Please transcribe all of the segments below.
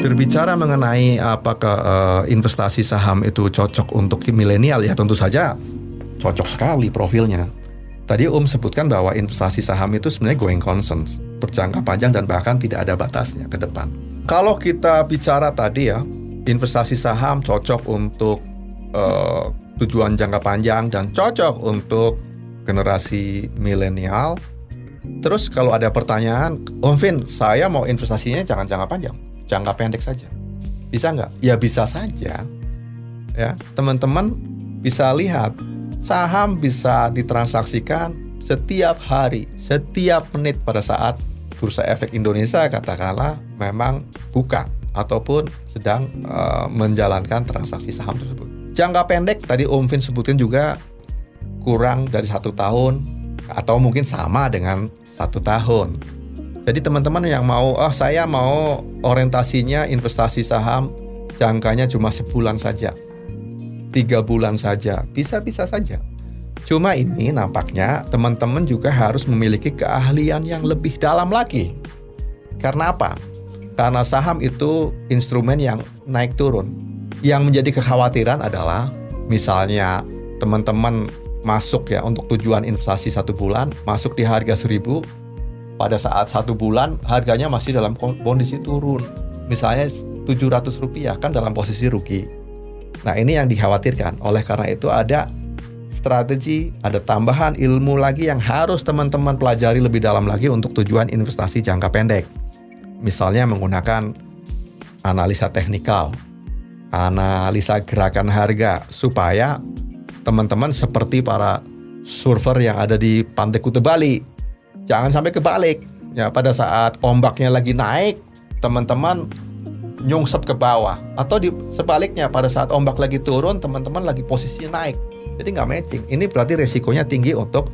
Berbicara mengenai apakah investasi saham itu cocok untuk milenial, ya tentu saja cocok sekali profilnya. Tadi sebutkan bahwa investasi saham itu sebenarnya going concern, berjangka panjang dan bahkan tidak ada batasnya ke depan. Kalau kita bicara tadi ya, investasi saham cocok untuk tujuan jangka panjang dan cocok untuk generasi milenial. Terus kalau ada pertanyaan, Om Vin, saya mau investasinya jangan jangka panjang, jangka pendek saja. Bisa nggak? Ya bisa saja. Ya, teman-teman bisa lihat, saham bisa ditransaksikan setiap hari, setiap menit pada saat Bursa Efek Indonesia katakanlah memang buka ataupun sedang menjalankan transaksi saham tersebut. Jangka pendek tadi Om Vin sebutin juga kurang dari 1 tahun atau mungkin sama dengan 1 tahun. Jadi teman-teman yang mau, saya mau orientasinya investasi saham jangkanya cuma sebulan saja, 3 bulan saja, bisa-bisa saja. Cuma ini nampaknya teman-teman juga harus memiliki keahlian yang lebih dalam lagi. Karena apa? Karena saham itu instrumen yang naik turun. Yang menjadi kekhawatiran adalah misalnya teman-teman masuk ya untuk tujuan investasi 1 bulan, masuk di harga 1.000, pada saat 1 bulan harganya masih dalam kondisi turun, misalnya Rp700 kan dalam posisi rugi. Nah ini yang dikhawatirkan. Oleh karena itu ada strategi, ada tambahan ilmu lagi yang harus teman-teman pelajari lebih dalam lagi untuk tujuan investasi jangka pendek. Misalnya menggunakan analisa teknikal, analisa gerakan harga, supaya teman-teman seperti para surfer yang ada di Pantai Kuta Bali, jangan sampai kebalik. Ya, pada saat ombaknya lagi naik, teman-teman nyungsep ke bawah, atau sebaliknya pada saat ombak lagi turun, teman-teman lagi posisinya naik. Jadi nggak matching. Ini berarti resikonya tinggi untuk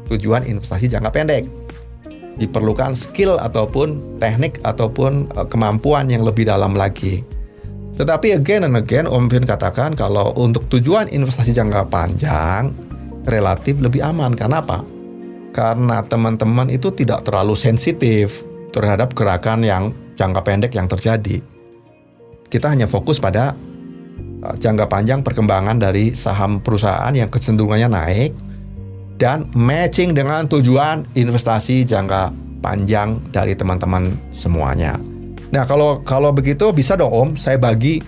tujuan investasi jangka pendek. Diperlukan skill ataupun teknik ataupun kemampuan yang lebih dalam lagi. Tetapi again and again Om Vin katakan kalau untuk tujuan investasi jangka panjang relatif lebih aman. Karena apa? Karena teman-teman itu tidak terlalu sensitif terhadap gerakan yang jangka pendek yang terjadi. Kita hanya fokus pada jangka panjang perkembangan dari saham perusahaan yang kecenderungannya naik dan matching dengan tujuan investasi jangka panjang dari teman-teman semuanya. Nah kalau begitu bisa dong Om, saya bagi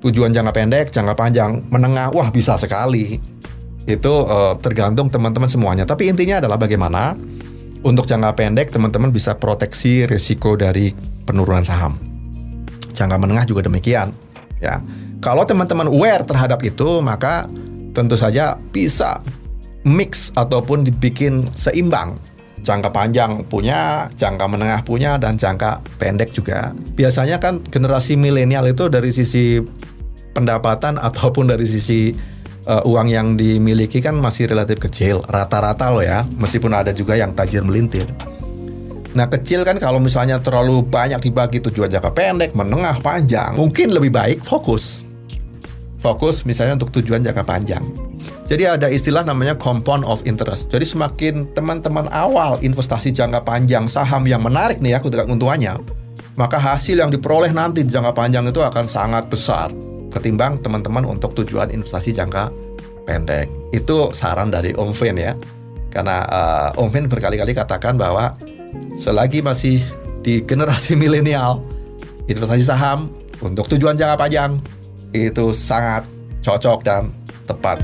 tujuan jangka pendek, jangka panjang, menengah. Wah bisa sekali. Itu tergantung teman-teman semuanya. Tapi intinya adalah bagaimana untuk jangka pendek teman-teman bisa proteksi risiko dari penurunan saham. Jangka menengah juga demikian. Ya, kalau teman-teman aware terhadap itu, maka tentu saja bisa mix ataupun dibikin seimbang. Jangka panjang punya, jangka menengah punya, dan jangka pendek juga. Biasanya kan generasi milenial itu dari sisi pendapatan ataupun dari sisi uang yang dimiliki kan masih relatif kecil, rata-rata loh ya, meskipun ada juga yang tajir melintir. Nah kecil kan kalau misalnya terlalu banyak dibagi tujuan jangka pendek, menengah, panjang, mungkin lebih baik fokus misalnya untuk tujuan jangka panjang. Jadi ada istilah namanya compound of interest. Jadi semakin teman-teman awal investasi jangka panjang saham yang menarik nih ya keuntungannya, maka hasil yang diperoleh nanti di jangka panjang itu akan sangat besar ketimbang teman-teman untuk tujuan investasi jangka pendek. Itu saran dari Om Vin ya. Karena Om Vin berkali-kali katakan bahwa selagi masih di generasi milenial, investasi saham untuk tujuan jangka panjang itu sangat cocok dan tepat.